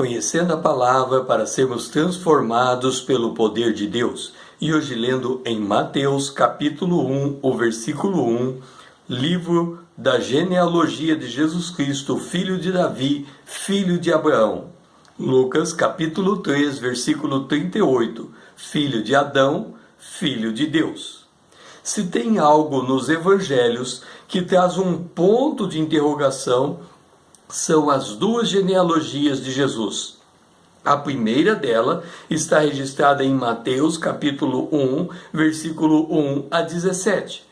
conhecendo a palavra para sermos transformados pelo poder de Deus. E hoje lendo em Mateus capítulo 1, o versículo 1, livro da genealogia de Jesus Cristo, filho de Davi, filho de Abraão. Lucas capítulo 3, versículo 38, filho de Adão, filho de Deus. Se tem algo nos evangelhos que traz um ponto de interrogação, são as duas genealogias de Jesus. A primeira dela está registrada em Mateus capítulo 1, versículo 1 a 17.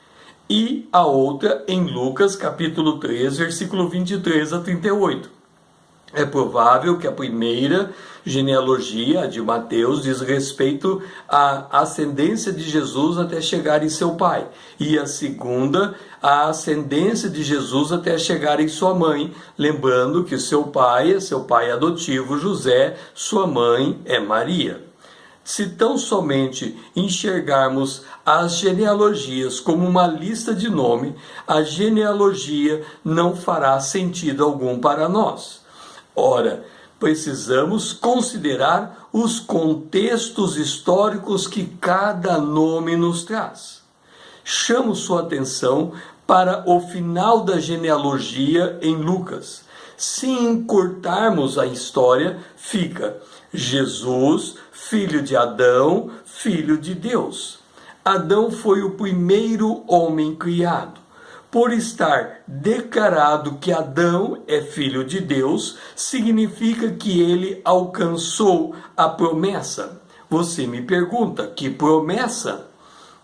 E a outra em Lucas capítulo 3, versículo 23 a 38. É provável que a primeira genealogia, a de Mateus, diz respeito à ascendência de Jesus até chegar em seu pai. E a segunda, a ascendência de Jesus até chegar em sua mãe. Lembrando que seu pai é seu pai adotivo, José, sua mãe é Maria. Se tão somente enxergarmos as genealogias como uma lista de nome, a genealogia não fará sentido algum para nós. Ora, precisamos considerar os contextos históricos que cada nome nos traz. Chamo sua atenção para o final da genealogia em Lucas. Se encurtarmos a história, fica Jesus, filho de Adão, filho de Deus. Adão foi o primeiro homem criado. Por estar declarado que Adão é filho de Deus, significa que ele alcançou a promessa. Você me pergunta, que promessa?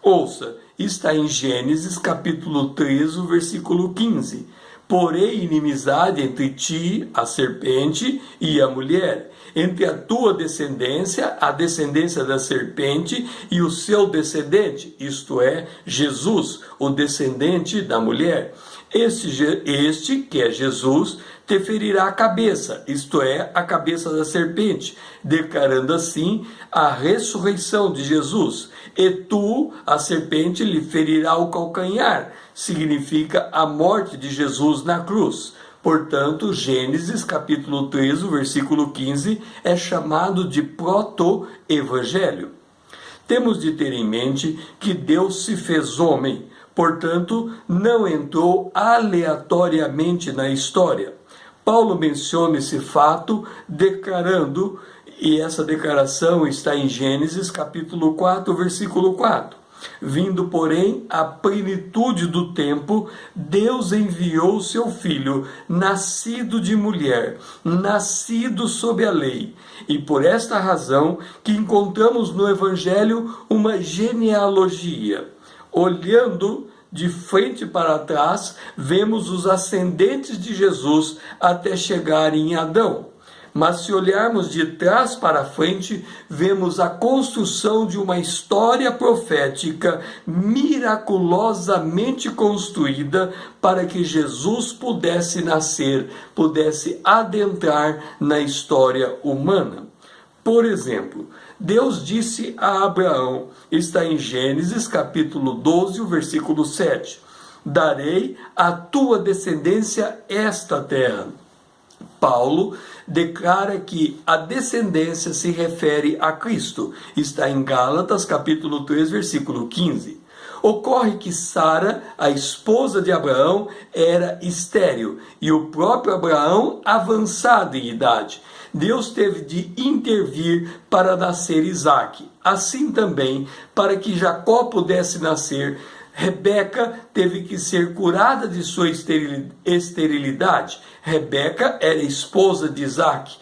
Ouça, está em Gênesis capítulo 3, o versículo 15. Porém, inimizade entre ti, a serpente, e a mulher, entre a tua descendência, a descendência da serpente, e o seu descendente, isto é, Jesus, o descendente da mulher. Este, que é Jesus, te ferirá a cabeça, isto é, a cabeça da serpente, declarando assim a ressurreição de Jesus. E tu, a serpente, lhe ferirá o calcanhar, significa a morte de Jesus na cruz. Portanto, Gênesis capítulo 3, o versículo 15, é chamado de proto-evangelho. Temos de ter em mente que Deus se fez homem, portanto, não entrou aleatoriamente na história. Paulo menciona esse fato declarando, e essa declaração está em Gênesis capítulo 4, versículo 4. Vindo, porém, à plenitude do tempo, Deus enviou seu Filho, nascido de mulher, nascido sob a lei. E por esta razão que encontramos no Evangelho uma genealogia. Olhando de frente para trás, vemos os ascendentes de Jesus até chegar em Adão. Mas se olharmos de trás para frente, vemos a construção de uma história profética miraculosamente construída para que Jesus pudesse nascer, pudesse adentrar na história humana. Por exemplo, Deus disse a Abraão, está em Gênesis capítulo 12, o versículo 7, darei à tua descendência esta terra. Paulo declara que a descendência se refere a Cristo. Está em Gálatas capítulo 3, versículo 15. Ocorre que Sara, a esposa de Abraão, era estéril e o próprio Abraão avançado em idade. Deus teve de intervir para nascer Isaque. Assim também, para que Jacó pudesse nascer, Rebeca teve que ser curada de sua esterilidade. Rebeca era esposa de Isaque.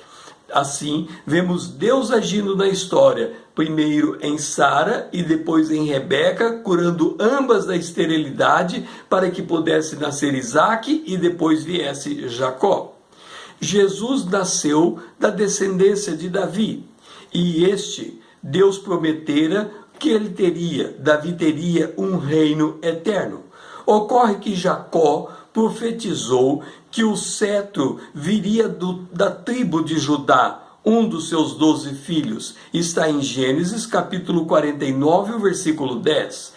Assim, vemos Deus agindo na história, primeiro em Sara e depois em Rebeca, curando ambas da esterilidade para que pudesse nascer Isaque e depois viesse Jacó. Jesus nasceu da descendência de Davi, e Deus prometera que Davi teria um reino eterno. Ocorre que Jacó profetizou que o cetro viria da tribo de Judá, um dos seus 12 filhos. Está em Gênesis capítulo 49, versículo 10.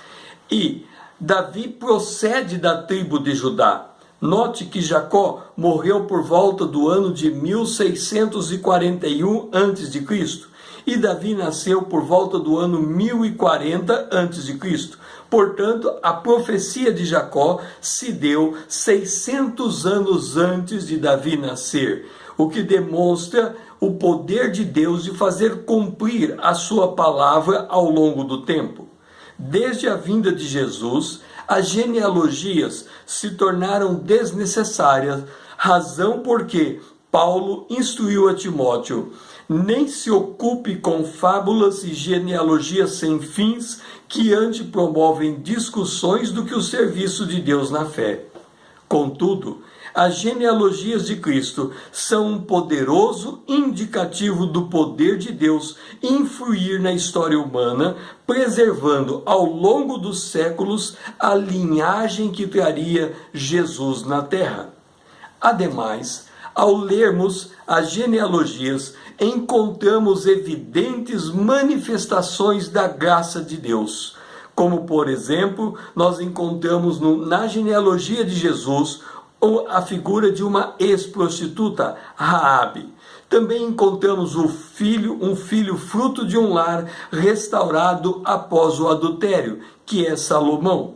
E Davi procede da tribo de Judá. Note que Jacó morreu por volta do ano de 1641 a.C. e Davi nasceu por volta do ano 1040 a.C. Portanto, a profecia de Jacó se deu 600 anos antes de Davi nascer, o que demonstra o poder de Deus de fazer cumprir a sua palavra ao longo do tempo. Desde a vinda de Jesus, as genealogias se tornaram desnecessárias, razão porque Paulo instruiu a Timóteo: nem se ocupe com fábulas e genealogias sem fins, que antes promovem discussões do que o serviço de Deus na fé. Contudo, as genealogias de Cristo são um poderoso indicativo do poder de Deus influir na história humana, preservando ao longo dos séculos a linhagem que traria Jesus na terra. Ademais, ao lermos as genealogias, encontramos evidentes manifestações da graça de Deus. Como, por exemplo, nós encontramos na genealogia de Jesus a figura de uma ex-prostituta, Raabe. Também encontramos um filho fruto de um lar restaurado após o adultério, que é Salomão.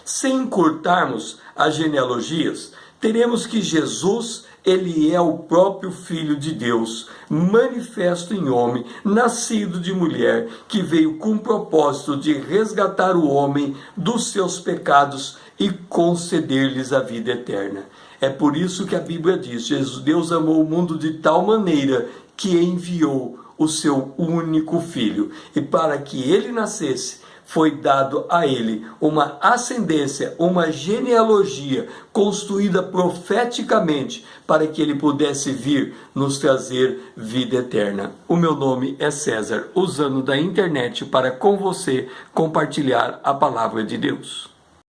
Sem encurtarmos as genealogias, teremos que Jesus, ele é o próprio Filho de Deus, manifesto em homem, nascido de mulher, que veio com o propósito de resgatar o homem dos seus pecados e conceder-lhes a vida eterna. É por isso que a Bíblia diz: Deus amou o mundo de tal maneira que enviou o seu único Filho. E para que ele nascesse, foi dado a ele uma ascendência, uma genealogia construída profeticamente para que ele pudesse vir nos trazer vida eterna. O meu nome é César, usando da internet para com você compartilhar a palavra de Deus.